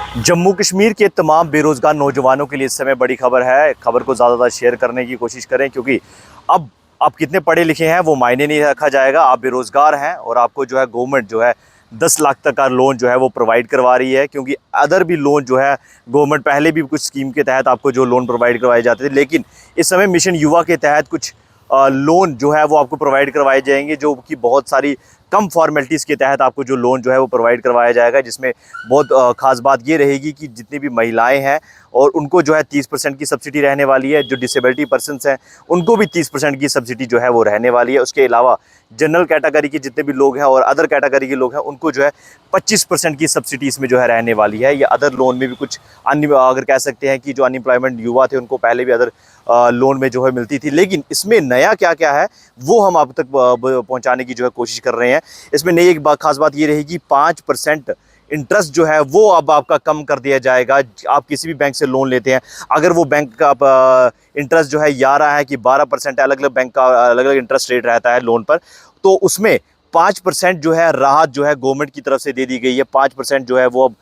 जम्मू कश्मीर के तमाम बेरोज़गार नौजवानों के लिए इस समय बड़ी खबर है। खबर को ज़्यादा शेयर करने की कोशिश करें, क्योंकि अब आप कितने पढ़े लिखे हैं वो मायने नहीं रखा जाएगा। आप बेरोज़गार हैं और आपको जो है गवर्नमेंट जो है 10 लाख तक का लोन जो है वो प्रोवाइड करवा रही है, क्योंकि अदर भी लोन जो है गवर्नमेंट पहले भी कुछ स्कीम के तहत आपको जो लोन प्रोवाइड करवाए जाते थे, लेकिन इस समय मिशन युवा के तहत कुछ लोन जो है वो आपको प्रोवाइड करवाए जाएंगे, जो कि बहुत सारी कम फॉर्मेलिटीज़ के तहत आपको जो लोन जो है वो प्रोवाइड करवाया जाएगा। जिसमें बहुत ख़ास बात ये रहेगी कि जितनी भी महिलाएं हैं और उनको जो है 30% की सब्सिडी रहने वाली है। जो डिसेबिलिटी पर्सनस हैं उनको भी 30% की सब्सिडी जो है वो रहने वाली है। उसके अलावा जनरल कैटेगरी के जितने भी लोग हैं और अदर कैटेगरी के लोग हैं उनको जो है 25% की सब्सिडी इसमें जो है रहने वाली है। या अदर लोन में भी कुछ अन्य, अगर कह सकते हैं कि जो अनएम्प्लॉयमेंट युवा थे उनको पहले भी अदर लोन में जो है मिलती थी, लेकिन इसमें नया क्या क्या है वो हम आप तक पहुंचाने की जो है कोशिश कर रहे हैं। इसमें नई एक खास बात ये रहेगी, 5% इंटरेस्ट जो है वो अब आपका कम कर दिया जाएगा। आप किसी भी बैंक से लोन लेते हैं, अगर वो बैंक का इंटरेस्ट जो है 11 है कि 12% है, अलग अलग बैंक का अलग अलग इंटरेस्ट रेट रहता है लोन पर, तो उसमें 5% जो है राहत जो है गवर्नमेंट की तरफ से दे दी गई है। 5% जो है वो अब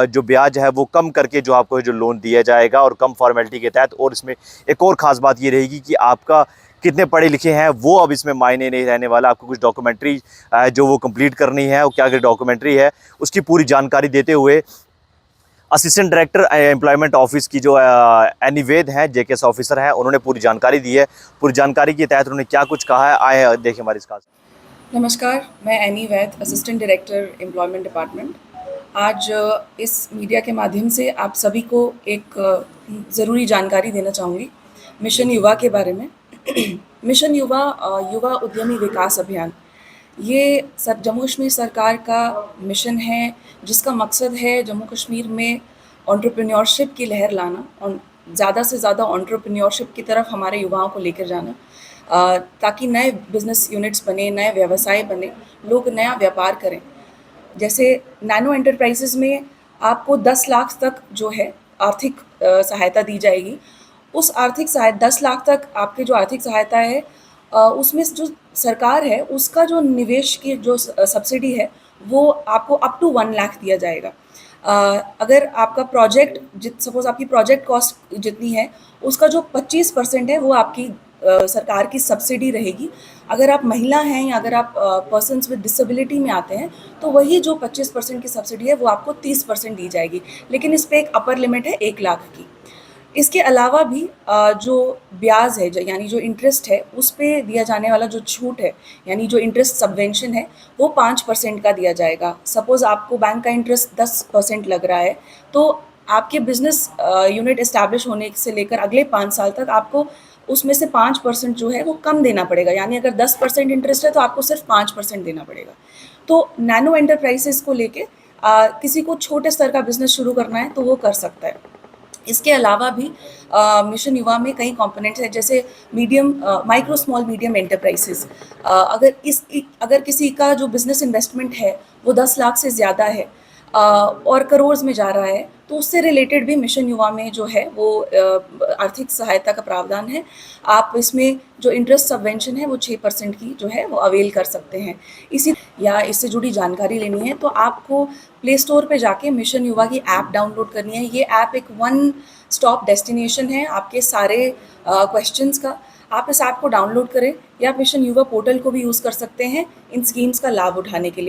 जो ब्याज है वो कम करके जो आपको जो लोन दिया जाएगा और कम फॉर्मेलिटी के तहत। और इसमें एक और ख़ास बात ये रहेगी कि आपका कितने पढ़े लिखे हैं वो अब इसमें मायने नहीं रहने वाला। आपको कुछ डॉक्यूमेंट्री जो वो कंप्लीट करनी है, वो क्या क्या डॉक्यूमेंट्री है उसकी पूरी जानकारी देते हुए असिस्टेंट डायरेक्टर एम्प्लॉयमेंट ऑफिस की जो एनी वैद हैं, जेकेएस ऑफिसर हैं, उन्होंने पूरी जानकारी दी है। पूरी जानकारी के तहत उन्होंने क्या कुछ कहा है, आए देखिए हमारी इस खास। नमस्कार, मैं एनी वैद, असिस्टेंट डायरेक्टर एम्प्लॉयमेंट डिपार्टमेंट। आज इस मीडिया के माध्यम से आप सभी को एक ज़रूरी जानकारी देना चाहूँगी मिशन युवा के बारे में। मिशन युवा युवा उद्यमी विकास अभियान, ये जम्मू कश्मीर सरकार का मिशन है, जिसका मकसद है जम्मू कश्मीर में एंटरप्रेन्योरशिप की लहर लाना और ज़्यादा से ज़्यादा एंटरप्रेन्योरशिप की तरफ हमारे युवाओं को लेकर जाना, ताकि नए बिज़नेस यूनिट्स बने, नए व्यवसाय बने, लोग नया व्यापार करें। जैसे नैनो एंटरप्राइजेज़ में आपको 10 लाख तक जो है आर्थिक सहायता दी जाएगी। उस आर्थिक सहायता 10 लाख तक आपकी जो आर्थिक सहायता है, उसमें जो सरकार है उसका जो निवेश की जो सब्सिडी है वो आपको अप टू 1 लाख दिया जाएगा। अगर आपका प्रोजेक्ट सपोज़ आपकी प्रोजेक्ट कॉस्ट जितनी है उसका जो 25% है वो आपकी सरकार की सब्सिडी रहेगी। अगर आप महिला हैं या अगर आप पर्सन्स विद डिसेबिलिटी में आते हैं तो वही जो 25% की सब्सिडी है वो आपको 30% दी जाएगी, लेकिन इस पे एक अपर लिमिट है 1 लाख की। इसके अलावा भी जो ब्याज है यानी जो इंटरेस्ट है उस पे दिया जाने वाला जो छूट है यानी जो इंटरेस्ट सबवेंशन है वो 5% का दिया जाएगा। सपोज़ आपको बैंक का इंटरेस्ट 10% लग रहा है तो आपके बिजनेस यूनिट इस्टेब्लिश होने से लेकर अगले 5 साल तक आपको उसमें से 5% जो है वो कम देना पड़ेगा। यानी अगर 10% इंटरेस्ट है तो आपको सिर्फ 5% देना पड़ेगा। तो नैनो एंटरप्राइजेस को लेके किसी को छोटे स्तर का बिजनेस शुरू करना है तो वो कर सकता है। इसके अलावा भी मिशन युवा में कई कंपोनेंट्स हैं, जैसे medium micro small medium enterprises. अगर किसी का जो बिज़नेस इन्वेस्टमेंट है वो 10 लाख से ज़्यादा है और करोड़ में जा रहा है तो उससे रिलेटेड भी मिशन युवा में जो है वो आर्थिक सहायता का प्रावधान है। आप इसमें जो इंटरेस्ट सबवेंशन है वो 6% की जो है वो अवेल कर सकते हैं। इससे जुड़ी जानकारी लेनी है तो आपको प्ले स्टोर पे जाके मिशन युवा की ऐप डाउनलोड करनी है। ये ऐप एक वन स्टॉप डेस्टिनेशन है आपके सारे क्वेश्चंस का। आप इस ऐप को डाउनलोड करें या मिशन युवा पोर्टल को भी यूज़ कर सकते हैं इन स्कीम्स का लाभ उठाने के लिए।